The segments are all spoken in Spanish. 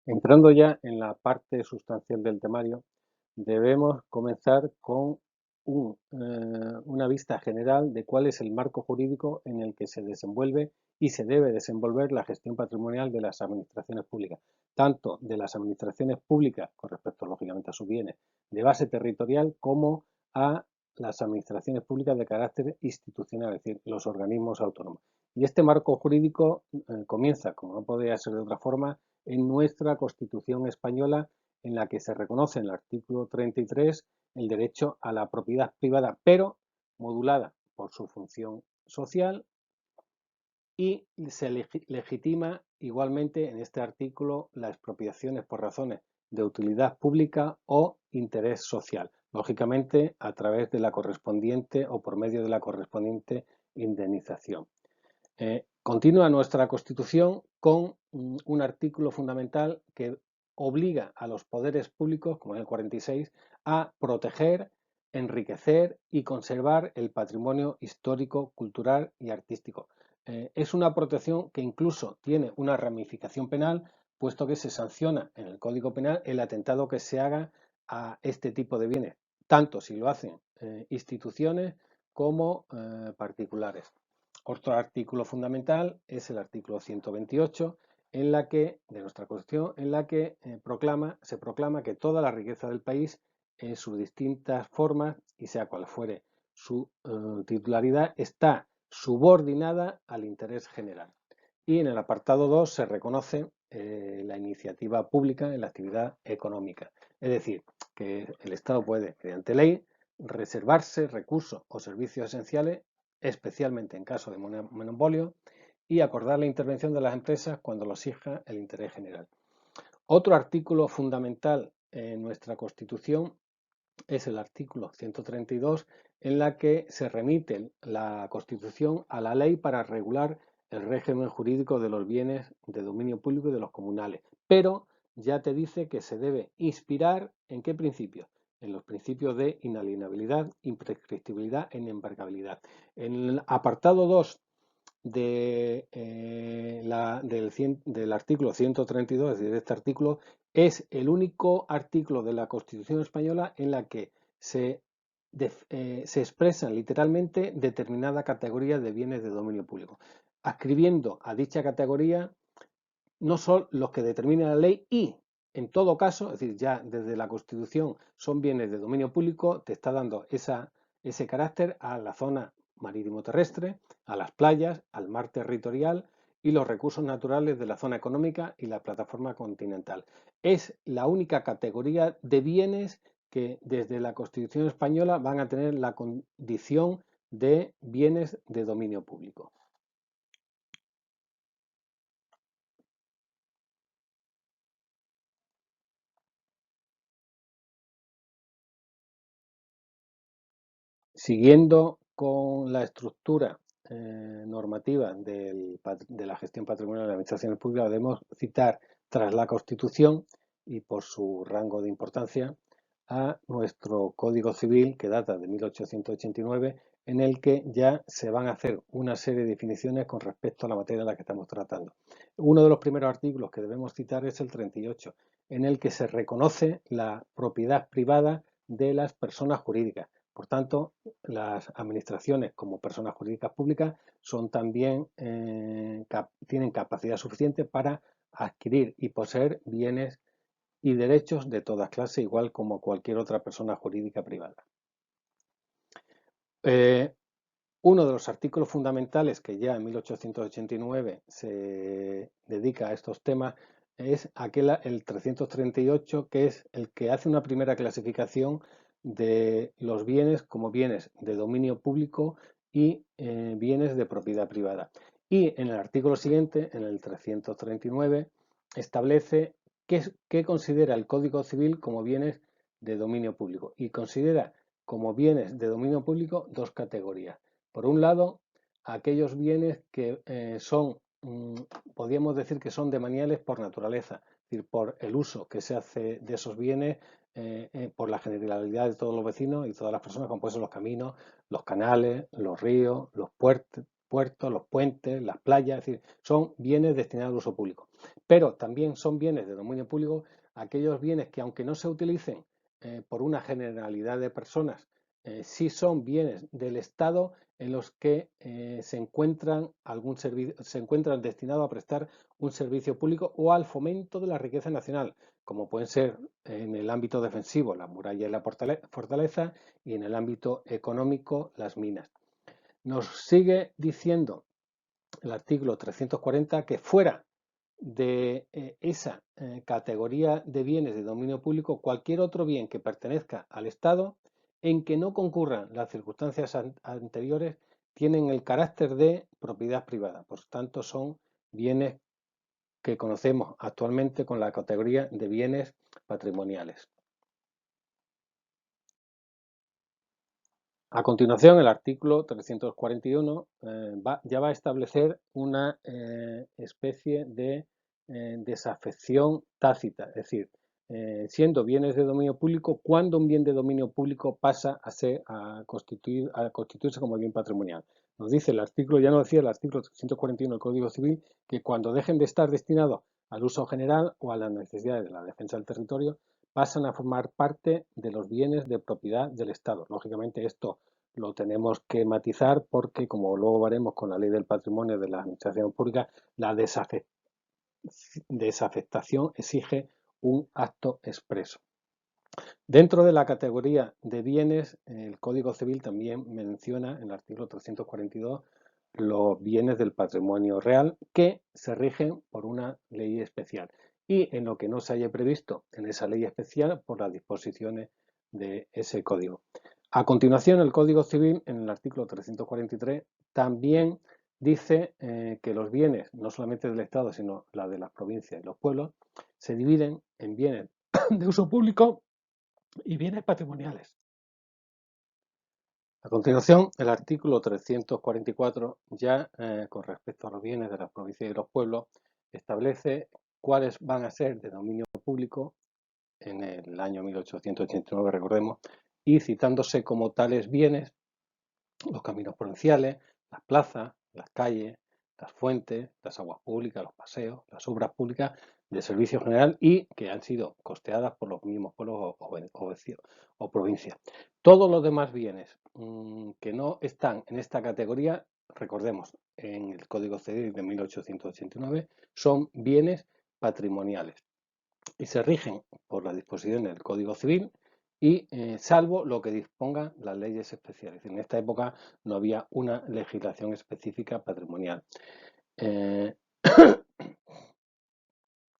Entrando ya en la parte sustancial del temario, debemos comenzar con una vista general de cuál es el marco jurídico en el que se desenvuelve y se debe desenvolver la gestión patrimonial de las administraciones públicas, tanto de las administraciones públicas con respecto, lógicamente, a sus bienes de base territorial como a las administraciones públicas de carácter institucional, es decir, los organismos autónomos. Y este marco jurídico comienza, como no podría ser de otra forma, en nuestra Constitución española, en la que se reconoce en el artículo 33 el derecho a la propiedad privada, pero modulada por su función social, y se legitima igualmente en este artículo las expropiaciones por razones de utilidad pública o interés social, lógicamente a través de la correspondiente o por medio de la correspondiente indemnización. Continúa nuestra Constitución con un artículo fundamental que obliga a los poderes públicos, como en el 46, a proteger, enriquecer y conservar el patrimonio histórico, cultural y artístico. Es una protección que incluso tiene una ramificación penal, puesto que se sanciona en el Código Penal el atentado que se haga a este tipo de bienes, tanto si lo hacen instituciones como particulares. Otro artículo fundamental es el artículo 128 de nuestra Constitución, en la que se proclama que toda la riqueza del país en sus distintas formas, y sea cual fuere su titularidad, está subordinada al interés general. Y en el apartado 2 se reconoce la iniciativa pública en la actividad económica. Es decir, que el Estado puede, mediante ley, reservarse recursos o servicios esenciales, especialmente en caso de monopolio, y acordar la intervención de las empresas cuando lo exija el interés general. Otro artículo fundamental en nuestra Constitución es el artículo 132, en la que se remite la Constitución a la ley para regular el régimen jurídico de los bienes de dominio público y de los comunales. Pero ya te dice que se debe inspirar ¿en qué principios? En los principios de inalienabilidad, imprescriptibilidad e inembargabilidad. En el apartado 2 del artículo 132, es decir, de este artículo, es el único artículo de la Constitución española en la que se expresan literalmente determinada categoría de bienes de dominio público, adscribiendo a dicha categoría no son los que determina la ley y, en todo caso, es decir, ya desde la Constitución son bienes de dominio público, te está dando ese carácter a la zona marítimo-terrestre, a las playas, al mar territorial y los recursos naturales de la zona económica y la plataforma continental. Es la única categoría de bienes que desde la Constitución española van a tener la condición de bienes de dominio público. Siguiendo con la estructura normativa de la gestión patrimonial de las administraciones públicas, debemos citar, tras la Constitución y por su rango de importancia, a nuestro Código Civil, que data de 1889, en el que ya se van a hacer una serie de definiciones con respecto a la materia de la que estamos tratando. Uno de los primeros artículos que debemos citar es el 38, en el que se reconoce la propiedad privada de las personas jurídicas. Por tanto, las administraciones como personas jurídicas públicas son también, tienen capacidad suficiente para adquirir y poseer bienes y derechos de todas clases, igual como cualquier otra persona jurídica privada. Uno de los artículos fundamentales que ya en 1889 se dedica a estos temas es el 338, que es el que hace una primera clasificación de los bienes como bienes de dominio público y bienes de propiedad privada. Y en el artículo siguiente, en el 339, establece qué considera el Código Civil como bienes de dominio público y considera como bienes de dominio público dos categorías. Por un lado, aquellos bienes que podríamos decir que son demaniales por naturaleza, es decir, por el uso que se hace de esos bienes, por la generalidad de todos los vecinos y todas las personas, como pueden ser los caminos, los canales, los ríos, los puertos, puertos, los puentes, las playas, es decir, son bienes destinados al uso público. Pero también son bienes de dominio público aquellos bienes que, aunque no se utilicen por una generalidad de personas, sí son bienes del Estado en los que se encuentran destinados a prestar un servicio público o al fomento de la riqueza nacional, como pueden ser en el ámbito defensivo la muralla y la fortaleza, y en el ámbito económico las minas. Nos sigue diciendo el artículo 340 que fuera de esa categoría de bienes de dominio público, cualquier otro bien que pertenezca al Estado en que no concurran las circunstancias anteriores tienen el carácter de propiedad privada. Por tanto, son bienes que conocemos actualmente con la categoría de bienes patrimoniales. A continuación, el artículo 341 ya va a establecer una especie de desafección tácita, es decir, siendo bienes de dominio público, cuando un bien de dominio público pasa a constituirse como bien patrimonial. Nos dice el artículo, ya nos decía el artículo 341 del Código Civil, que cuando dejen de estar destinados al uso general o a las necesidades de la defensa del territorio, pasan a formar parte de los bienes de propiedad del Estado. Lógicamente esto lo tenemos que matizar porque, como luego veremos con la ley del patrimonio de la administración pública, la desafectación exige un acto expreso. Dentro de la categoría de bienes, el Código Civil también menciona en el artículo 342 los bienes del patrimonio real que se rigen por una ley especial y en lo que no se haya previsto en esa ley especial por las disposiciones de ese código. A continuación, el Código Civil, en el artículo 343, también dice que los bienes, no solamente del Estado, sino la de las provincias y los pueblos, se dividen en bienes de uso público y bienes patrimoniales. A continuación, el artículo 344, ya con respecto a los bienes de las provincias y los pueblos, establece cuáles van a ser de dominio público en el año 1889, recordemos, y citándose como tales bienes los caminos provinciales, las plazas, las calles, las fuentes, las aguas públicas, los paseos, las obras públicas de servicio general y que han sido costeadas por los mismos pueblos o provincias. Todos los demás bienes que no están en esta categoría, recordemos, en el Código Civil de 1889, son bienes patrimoniales y se rigen por las disposiciones del Código Civil y salvo lo que dispongan las leyes especiales. En esta época no había una legislación específica patrimonial.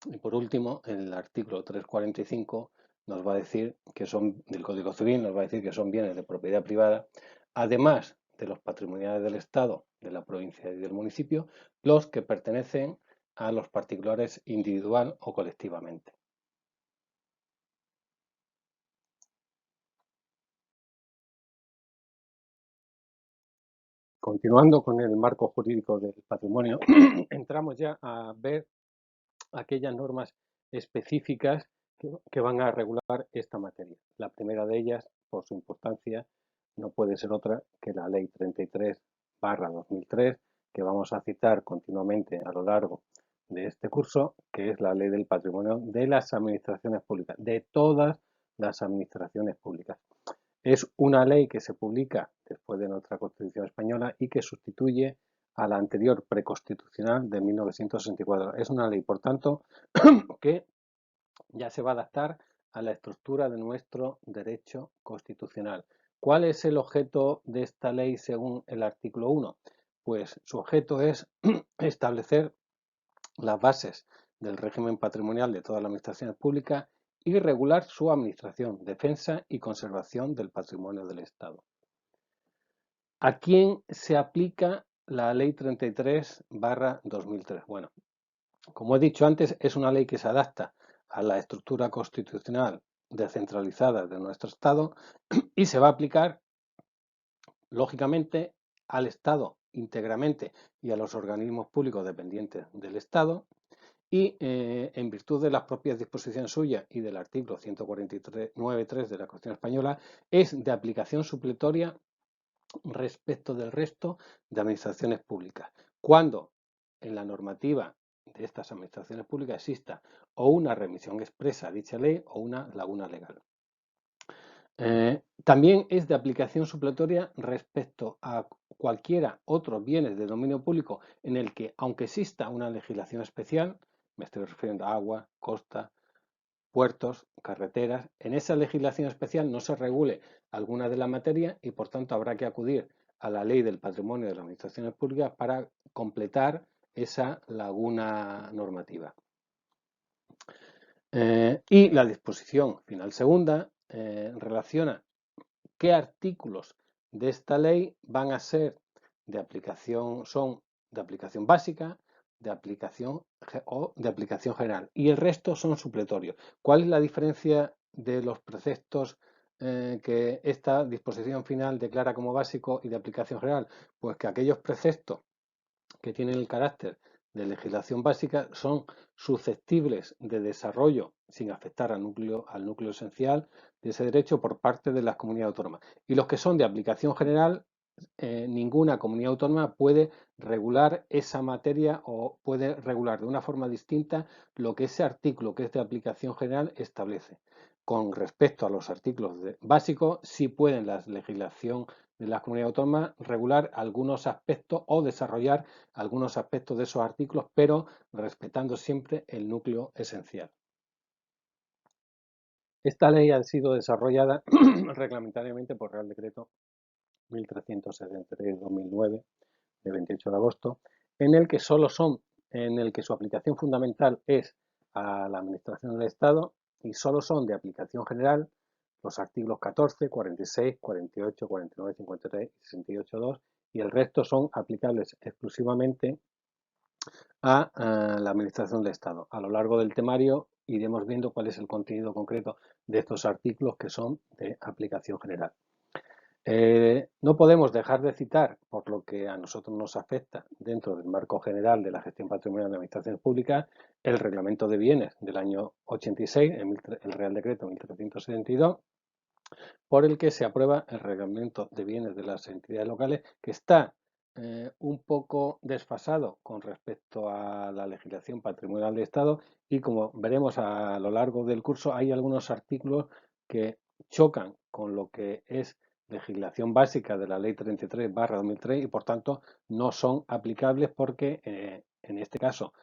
Y por último, el artículo 345 nos va a decir que son del Código Civil, nos va a decir que son bienes de propiedad privada, además de los patrimoniales del Estado, de la provincia y del municipio, los que pertenecen a los particulares individual o colectivamente. Continuando con el marco jurídico del patrimonio, entramos ya a ver aquellas normas específicas que van a regular esta materia. La primera de ellas, por su importancia, no puede ser otra que la Ley 33/2003, que vamos a citar continuamente a lo largo de este curso, que es la Ley del Patrimonio de las Administraciones Públicas, de todas las administraciones públicas. Es una ley que se publica después de nuestra Constitución española y que sustituye a la anterior preconstitucional de 1964. Es una ley, por tanto, que ya se va a adaptar a la estructura de nuestro derecho constitucional. ¿Cuál es el objeto de esta ley según el artículo 1? Pues su objeto es establecer las bases del régimen patrimonial de todas las administraciones públicas y regular su administración, defensa y conservación del patrimonio del Estado. ¿A quién se aplica la Ley 33/2003? Bueno, como he dicho antes, es una ley que se adapta a la estructura constitucional descentralizada de nuestro Estado y se va a aplicar, lógicamente, al Estado íntegramente y a los organismos públicos dependientes del Estado, y en virtud de las propias disposiciones suyas y del artículo 149.3 de la Constitución española, es de aplicación supletoria respecto del resto de administraciones públicas, cuando en la normativa de estas administraciones públicas exista o una remisión expresa a dicha ley o una laguna legal. También es de aplicación supletoria respecto a cualquiera otros bienes de dominio público en el que, aunque exista una legislación especial, me estoy refiriendo a agua, costa, puertos, carreteras, en esa legislación especial no se regule alguna de la materia y por tanto habrá que acudir a la ley del patrimonio de las administraciones públicas para completar esa laguna normativa. Y la disposición final segunda relaciona qué artículos de esta ley van a ser de aplicación, son de aplicación básica, de aplicación o de aplicación general, y el resto son supletorios. ¿Cuál es la diferencia de los preceptos que esta disposición final declara como básico y de aplicación general? Pues que aquellos preceptos que tienen el carácter de legislación básica son susceptibles de desarrollo sin afectar al núcleo esencial de ese derecho por parte de las comunidades autónomas. Y los que son de aplicación general, ninguna comunidad autónoma puede regular esa materia o puede regular de una forma distinta lo que ese artículo que es de aplicación general establece. Con respecto a los artículos básicos, sí pueden la legislación de las comunidades autónomas regular algunos aspectos o desarrollar algunos aspectos de esos artículos, pero respetando siempre el núcleo esencial. Esta ley ha sido desarrollada reglamentariamente por Real Decreto 1373/2009 de 28 de agosto, en el que su aplicación fundamental es a la Administración del Estado y solo son de aplicación general los artículos 14, 46, 48, 49, 53 y 68.2, y el resto son aplicables exclusivamente a la Administración del Estado. A lo largo del temario iremos viendo cuál es el contenido concreto de estos artículos que son de aplicación general. No podemos dejar de citar, por lo que a nosotros nos afecta dentro del marco general de la gestión patrimonial de administraciones públicas, el Reglamento de Bienes del año 86, el Real Decreto 1372, por el que se aprueba el Reglamento de Bienes de las entidades locales, que está un poco desfasado con respecto a la legislación patrimonial de Estado, y como veremos a lo largo del curso hay algunos artículos que chocan con lo que es legislación básica de la Ley 33/2003 y por tanto no son aplicables porque en este caso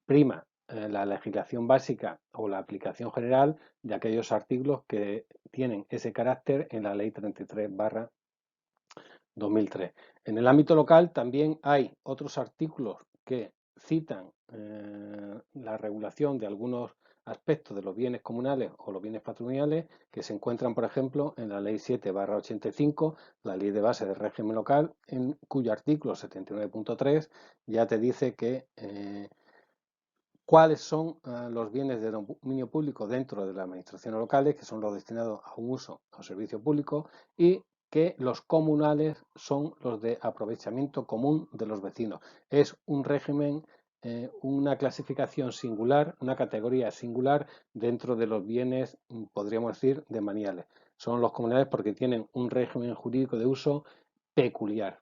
prima la legislación básica o la aplicación general de aquellos artículos que tienen ese carácter en la Ley 33/2003. En el ámbito local también hay otros artículos que citan la regulación de algunos aspectos de los bienes comunales o los bienes patrimoniales que se encuentran, por ejemplo, en la Ley 7/85, la Ley de Base del Régimen Local, en cuyo artículo 79.3 ya te dice que cuáles son los bienes de dominio público dentro de las administraciones locales, que son los destinados a un uso o servicio público, y que los comunales son los de aprovechamiento común de los vecinos. Es un régimen, una clasificación singular, una categoría singular dentro de los bienes, podríamos decir, demaniales. Son los comunales porque tienen un régimen jurídico de uso peculiar,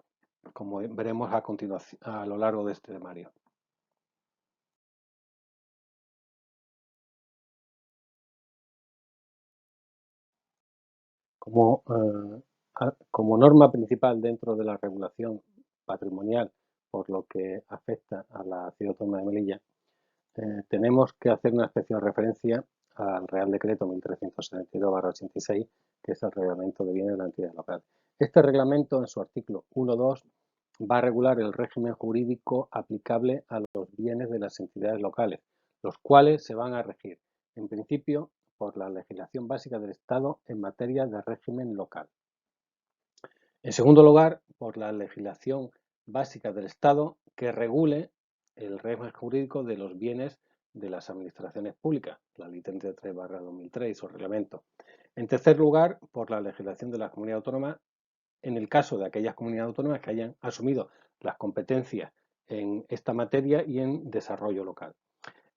como veremos a continuación a lo largo de este temario. Como, como norma principal dentro de la regulación patrimonial, por lo que afecta a la ciudad autónoma de Melilla, tenemos que hacer una especial referencia al Real Decreto 1372/86, que es el Reglamento de Bienes de la Entidad Local. Este reglamento, en su artículo 1.2, va a regular el régimen jurídico aplicable a los bienes de las entidades locales, los cuales se van a regir, en principio, por la legislación básica del Estado en materia de régimen local. En segundo lugar, por la legislación básica del Estado que regule el régimen jurídico de los bienes de las administraciones públicas, la Ley 33/2003 y su reglamento. En tercer lugar, por la legislación de las comunidades autónomas, en el caso de aquellas comunidades autónomas que hayan asumido las competencias en esta materia y en desarrollo local.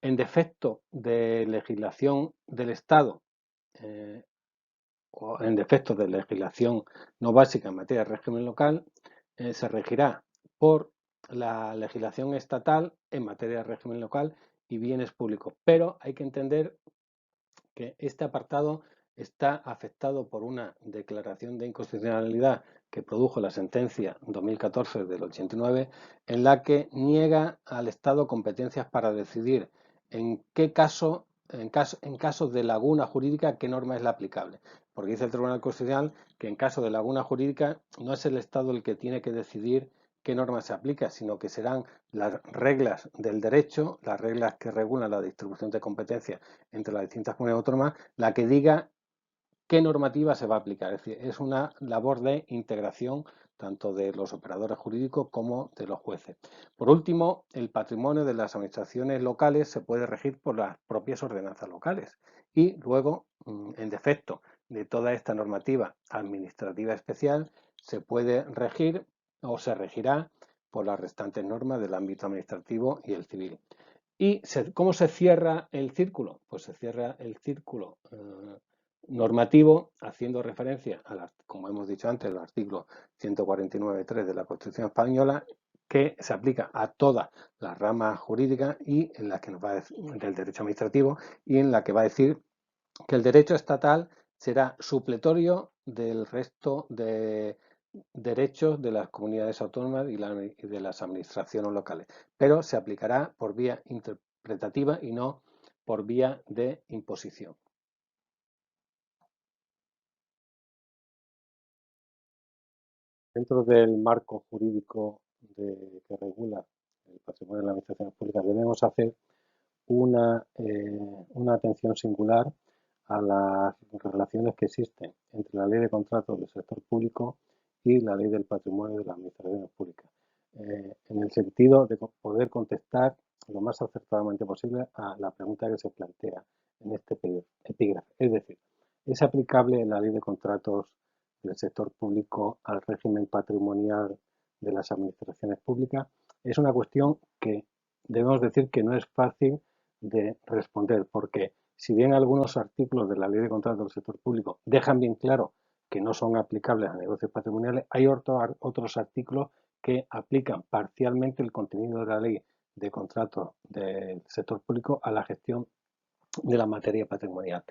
En defecto de legislación del Estado o en defecto de legislación no básica en materia de régimen local, se regirá por la legislación estatal en materia de régimen local y bienes públicos. Pero hay que entender que este apartado está afectado por una declaración de inconstitucionalidad que produjo la sentencia 2014 del 89, en la que niega al Estado competencias para decidir en qué caso, en casos de laguna jurídica, qué norma es la aplicable. Porque dice el Tribunal Constitucional que en caso de laguna jurídica no es el Estado el que tiene que decidir qué norma se aplica, sino que serán las reglas del derecho, las reglas que regulan la distribución de competencias entre las distintas comunidades autónomas, la que diga qué normativa se va a aplicar. Es decir, es una labor de integración tanto de los operadores jurídicos como de los jueces. Por último, el patrimonio de las administraciones locales se puede regir por las propias ordenanzas locales y luego, en defecto de toda esta normativa administrativa especial, se puede regir o se regirá por las restantes normas del ámbito administrativo y el civil. ¿Y cómo se cierra el círculo? Pues se cierra el círculo normativo haciendo referencia, como hemos dicho antes, al artículo 149.3 de la Constitución española, que se aplica a todas las ramas jurídicas y en la que nos va a decir, del derecho administrativo, y en la que va a decir que el derecho estatal será supletorio del resto de derechos de las comunidades autónomas y de las administraciones locales, pero se aplicará por vía interpretativa y no por vía de imposición. Dentro del marco jurídico que regula el patrimonio de las administraciones públicas, debemos hacer una atención singular a las relaciones que existen entre la ley de contratos del sector público y la ley del patrimonio de las administraciones públicas, en el sentido de poder contestar lo más acertadamente posible a la pregunta que se plantea en este epígrafe. Es decir, ¿es aplicable la ley de contratos del sector público al régimen patrimonial de las administraciones públicas? Es una cuestión que debemos decir que no es fácil de responder, porque si bien algunos artículos de la ley de contratos del sector público dejan bien claro que no son aplicables a negocios patrimoniales, hay otros artículos que aplican parcialmente el contenido de la ley de contratos del sector público a la gestión de la materia patrimonial.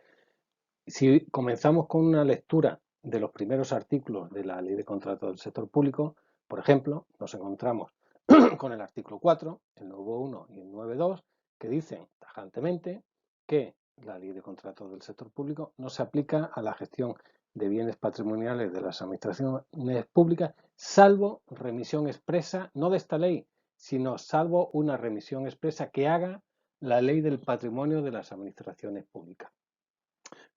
Si comenzamos con una lectura de los primeros artículos de la ley de contratos del sector público, por ejemplo, nos encontramos con el artículo 4, el nuevo 1 y el 9.2, que dicen tajantemente que la ley de contratos del sector público no se aplica a la gestión de bienes patrimoniales de las administraciones públicas, salvo remisión expresa, no de esta ley, sino salvo una remisión expresa que haga la ley del patrimonio de las administraciones públicas.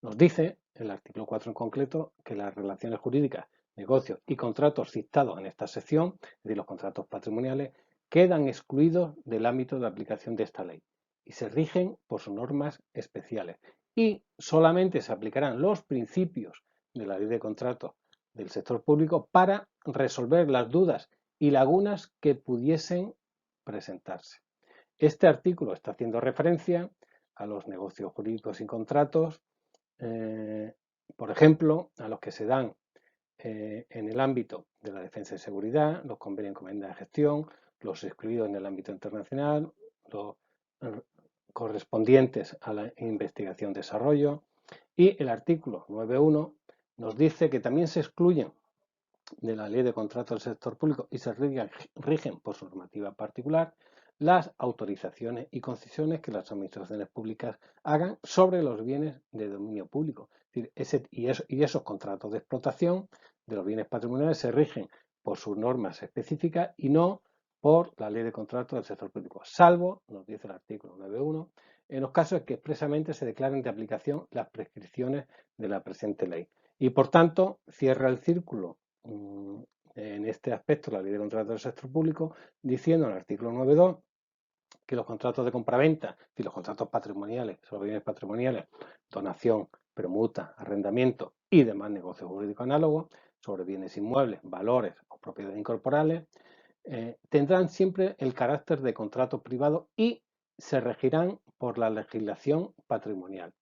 Nos dice el artículo 4 en concreto que las relaciones jurídicas, negocios y contratos citados en esta sección, es decir, los contratos patrimoniales, quedan excluidos del ámbito de aplicación de esta ley y se rigen por sus normas especiales. Y solamente se aplicarán los principios de la ley de contratos del sector público para resolver las dudas y lagunas que pudiesen presentarse. Este artículo está haciendo referencia a los negocios jurídicos y contratos, por ejemplo, a los que se dan en el ámbito de la defensa y seguridad, los convenios de encomienda de gestión, los excluidos en el ámbito internacional, los correspondientes a la investigación y desarrollo. Y el artículo 9.1 nos dice que también se excluyen de la ley de contratos del sector público y se rigen por su normativa particular las autorizaciones y concesiones que las administraciones públicas hagan sobre los bienes de dominio público. Es decir, y esos contratos de explotación de los bienes patrimoniales se rigen por sus normas específicas y no por la ley de contratos del sector público, salvo, nos dice el artículo 9.1, en los casos en que expresamente se declaren de aplicación las prescripciones de la presente ley. Y por tanto, cierra el círculo en este aspecto la ley de contratos del sector público, diciendo en el artículo 9.2 que los contratos de compraventa y los contratos patrimoniales sobre bienes patrimoniales, donación, permuta, arrendamiento y demás negocios jurídicos análogos sobre bienes inmuebles, valores o propiedades incorporables, tendrán siempre el carácter de contrato privado y se regirán por la legislación patrimonial.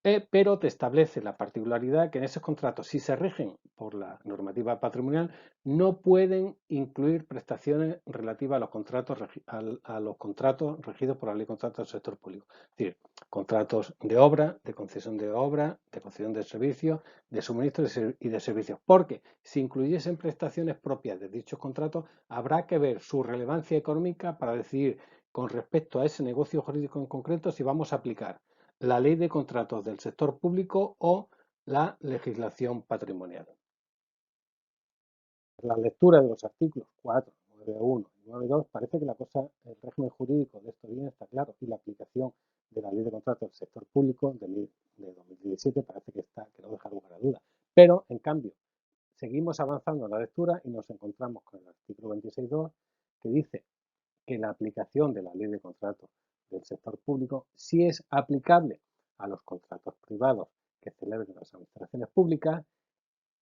pero te establece la particularidad que en esos contratos, si se rigen por la normativa patrimonial, no pueden incluir prestaciones relativas a los contratos regidos por la Ley de Contratos del Sector Público. Es decir, contratos de obra, de concesión de servicios, de suministro y de servicios. Porque si incluyesen prestaciones propias de dichos contratos, habrá que ver su relevancia económica para decidir con respecto a ese negocio jurídico en concreto si vamos a aplicar la Ley de Contratos del Sector Público o la legislación patrimonial. La lectura de los artículos 4, 9.1 y 9.2 parece que el régimen jurídico de estos bienes está claro y la aplicación de la Ley de Contratos del Sector Público de 2017 parece que no deja lugar a dudas. Pero, en cambio, seguimos avanzando en la lectura y nos encontramos con el artículo 26.2 que dice que la aplicación de la Ley de Contratos del Sector Público sí es aplicable a los contratos privados que celebren las administraciones públicas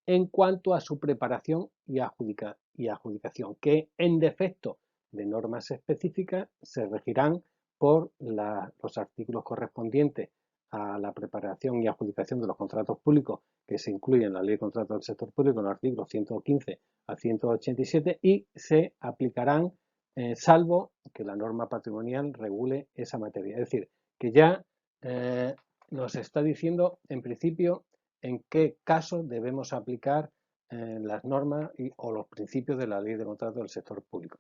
en cuanto a su preparación y adjudicación, que en defecto de normas específicas se regirán por los artículos correspondientes a la preparación y adjudicación de los contratos públicos que se incluyen en la Ley de Contratos del Sector Público en los artículos 115 a 187 y se aplicarán salvo que la norma patrimonial regule esa materia. Es decir, que ya nos está diciendo en principio en qué casos debemos aplicar las normas o los principios de la Ley de Contratos del Sector Público.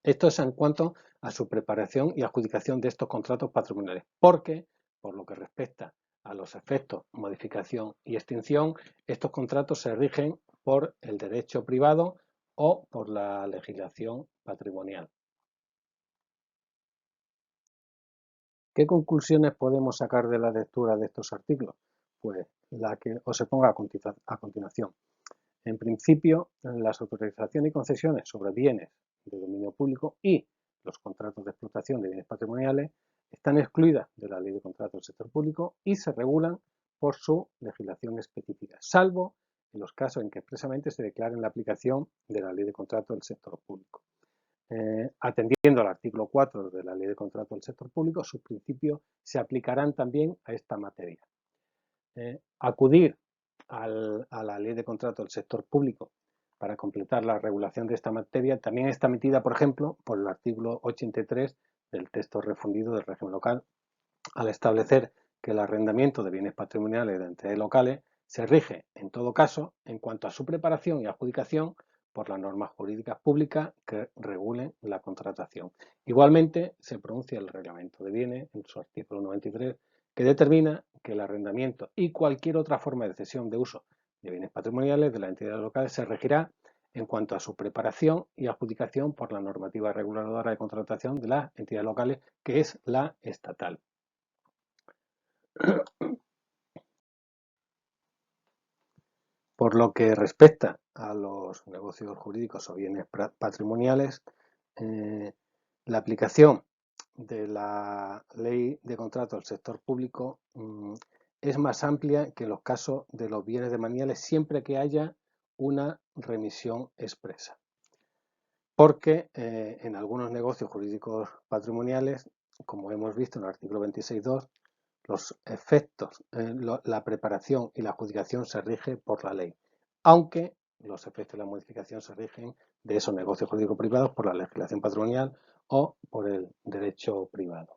Esto es en cuanto a su preparación y adjudicación de estos contratos patrimoniales, porque, por lo que respecta a los efectos, modificación y extinción, estos contratos se rigen por el derecho privado o por la legislación patrimonial. ¿Qué conclusiones podemos sacar de la lectura de estos artículos? Pues la que os pongo a continuación. En principio, las autorizaciones y concesiones sobre bienes de dominio público y los contratos de explotación de bienes patrimoniales están excluidas de la Ley de Contratos del Sector Público y se regulan por su legislación específica, salvo en los casos en que expresamente se declare la aplicación de la Ley de Contratos del Sector Público. Atendiendo al artículo 4 de la Ley de Contratos del Sector Público, sus principios se aplicarán también a esta materia. Acudir a la Ley de Contratos del Sector Público para completar la regulación de esta materia también está metida, por ejemplo, por el artículo 83 del texto refundido del régimen local, al establecer que el arrendamiento de bienes patrimoniales de entidades locales se rige, en todo caso, en cuanto a su preparación y adjudicación por las normas jurídicas públicas que regulen la contratación. Igualmente, se pronuncia el reglamento de bienes en su artículo 93, que determina que el arrendamiento y cualquier otra forma de cesión de uso de bienes patrimoniales de las entidades locales se regirá en cuanto a su preparación y adjudicación por la normativa reguladora de contratación de las entidades locales, que es la estatal. Por lo que respecta a los negocios jurídicos o bienes patrimoniales, la aplicación de la Ley de Contratos del Sector Público es más amplia que en los casos de los bienes demaniales siempre que haya una remisión expresa. Porque en algunos negocios jurídicos patrimoniales, como hemos visto en el artículo 26.2, los efectos, la preparación y la adjudicación se rige por la ley, aunque los efectos de la modificación se rigen de esos negocios jurídicos privados por la legislación patrimonial o por el derecho privado.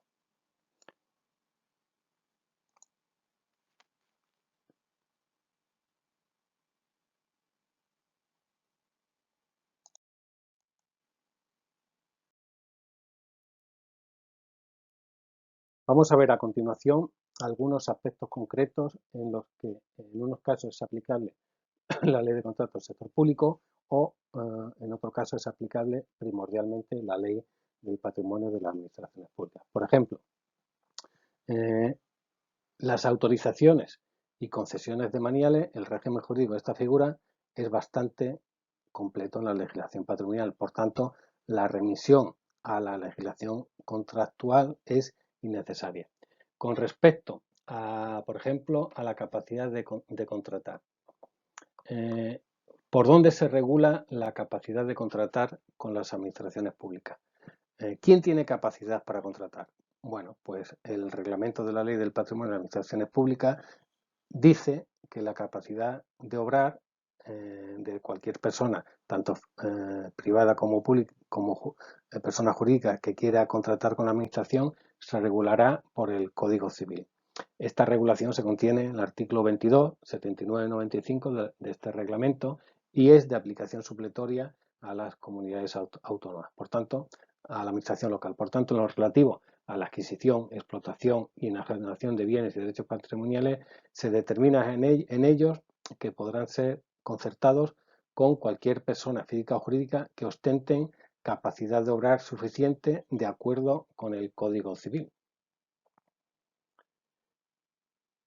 Vamos a ver a continuación algunos aspectos concretos en los que en unos casos es aplicable la Ley de Contratos del Sector Público o en otro caso es aplicable primordialmente la Ley del Patrimonio de las Administraciones Públicas. Por ejemplo, las autorizaciones y concesiones de maniales, el régimen jurídico de esta figura es bastante completo en la legislación patrimonial. Por tanto, la remisión a la legislación contractual es innecesaria. Con respecto a, por ejemplo, a la capacidad de contratar. ¿Por dónde se regula la capacidad de contratar con las administraciones públicas? ¿Quién tiene capacidad para contratar? Bueno, pues el reglamento de la Ley del Patrimonio de las Administraciones Públicas dice que la capacidad de obrar de cualquier persona, tanto privada como pública, como persona jurídica que quiera contratar con la Administración, se regulará por el Código Civil. Esta regulación se contiene en el artículo 22, 79 y 95 de este reglamento y es de aplicación supletoria a las comunidades autónomas, por tanto, a la Administración local. Por tanto, en lo relativo a la adquisición, explotación y enajenación de bienes y derechos patrimoniales, se determina en ellos que podrán ser concertados con cualquier persona física o jurídica que ostenten capacidad de obrar suficiente de acuerdo con el Código Civil.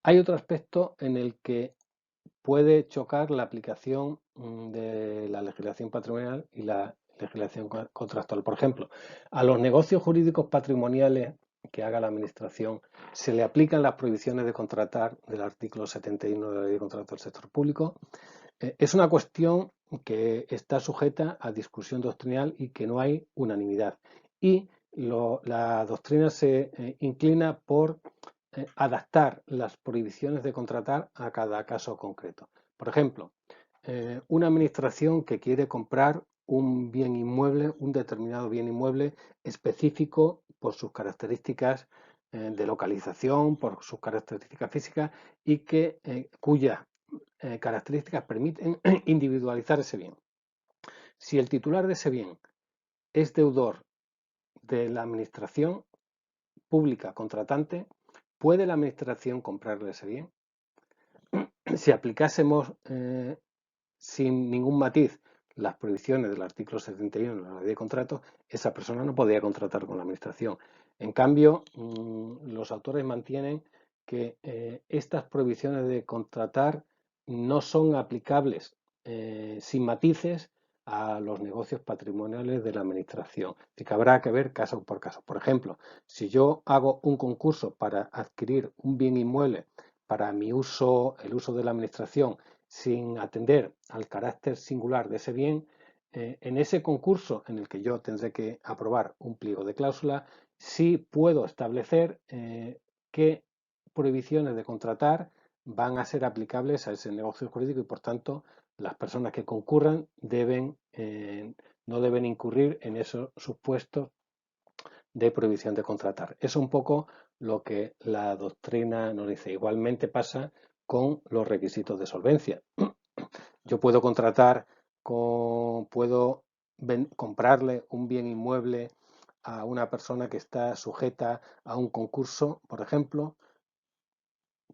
Hay otro aspecto en el que puede chocar la aplicación de la legislación patrimonial y la legislación contractual. Por ejemplo, a los negocios jurídicos patrimoniales que haga la Administración se le aplican las prohibiciones de contratar del artículo 71 de la Ley de Contratos del Sector Público. Es una cuestión que está sujeta a discusión doctrinal y que no hay unanimidad. Y la doctrina se inclina por adaptar las prohibiciones de contratar a cada caso concreto. Por ejemplo, una administración que quiere comprar un bien inmueble, un determinado bien inmueble específico por sus características de localización, por sus características físicas y cuyas características permiten individualizar ese bien. Si el titular de ese bien es deudor de la administración pública contratante, ¿puede la administración comprarle ese bien? Si aplicásemos sin ningún matiz las prohibiciones del artículo 71 de la Ley de Contratos, esa persona no podría contratar con la administración. En cambio, los autores mantienen que estas prohibiciones de contratar no son aplicables sin matices a los negocios patrimoniales de la administración, y que habrá que ver caso por caso. Por ejemplo, si yo hago un concurso para adquirir un bien inmueble para mi uso, el uso de la administración, sin atender al carácter singular de ese bien, en ese concurso en el que yo tendré que aprobar un pliego de cláusula, sí puedo establecer qué prohibiciones de contratar van a ser aplicables a ese negocio jurídico y por tanto las personas que concurran no deben incurrir en esos supuestos de prohibición de contratar. Es un poco lo que la doctrina nos dice. Igualmente pasa con los requisitos de solvencia. Yo puedo puedo comprarle un bien inmueble a una persona que está sujeta a un concurso, por ejemplo,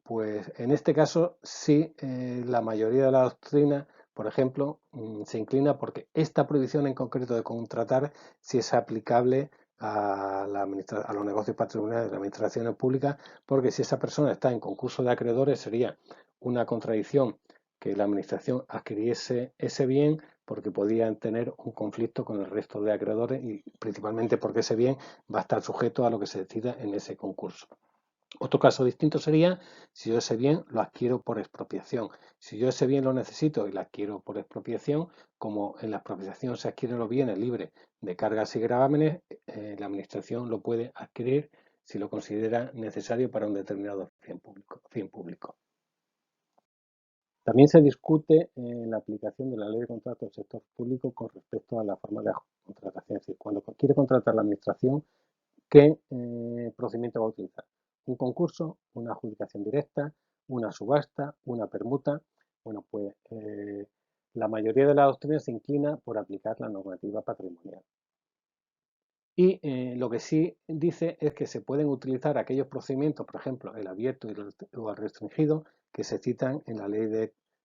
pues en este caso sí, la mayoría de la doctrina, por ejemplo, se inclina porque esta prohibición en concreto de contratar sí es aplicable a los negocios patrimoniales de las administraciones públicas, porque si esa persona está en concurso de acreedores sería una contradicción que la administración adquiriese ese bien porque podían tener un conflicto con el resto de acreedores y principalmente porque ese bien va a estar sujeto a lo que se decida en ese concurso. Otro caso distinto sería si yo ese bien lo adquiero por expropiación. Si yo ese bien lo necesito y lo adquiero por expropiación, como en la expropiación se adquieren los bienes libres de cargas y gravámenes, la Administración lo puede adquirir si lo considera necesario para un determinado fin público. También se discute la aplicación de la Ley de Contratos del Sector Público con respecto a la forma de contratación. Es decir, cuando quiere contratar la Administración, ¿qué procedimiento va a utilizar? Un concurso, una adjudicación directa, una subasta, una permuta. Bueno, pues la mayoría de la doctrina se inclina por aplicar la normativa patrimonial. Y lo que sí dice es que se pueden utilizar aquellos procedimientos, por ejemplo, el abierto o el restringido, que se citan en la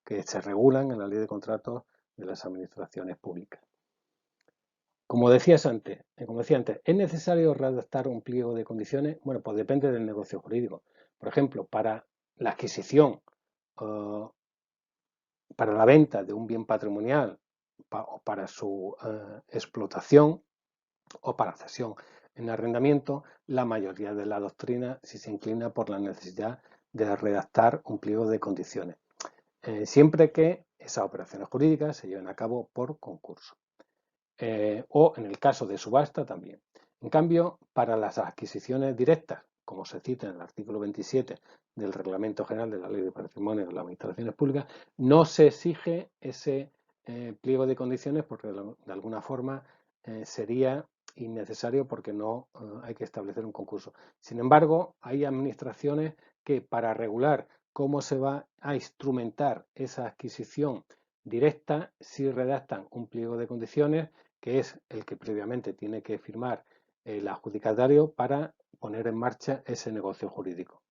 que se regulan en la Ley de Contratos de las Administraciones Públicas. Como decía antes, ¿es necesario redactar un pliego de condiciones? Bueno, pues depende del negocio jurídico. Por ejemplo, para la adquisición o para la venta de un bien patrimonial o para su explotación o para cesión en arrendamiento, la mayoría de la doctrina sí se inclina por la necesidad de redactar un pliego de condiciones, siempre que esas operaciones jurídicas se lleven a cabo por concurso. O en el caso de subasta también. En cambio, para las adquisiciones directas, como se cita en el artículo 27 del Reglamento General de la Ley de Patrimonio de las Administraciones Públicas, no se exige ese pliego de condiciones porque de alguna forma sería innecesario porque no hay que establecer un concurso. Sin embargo, hay administraciones que para regular cómo se va a instrumentar esa adquisición directa, sí redactan un pliego de condiciones que es el que previamente tiene que firmar el adjudicatario para poner en marcha ese negocio jurídico.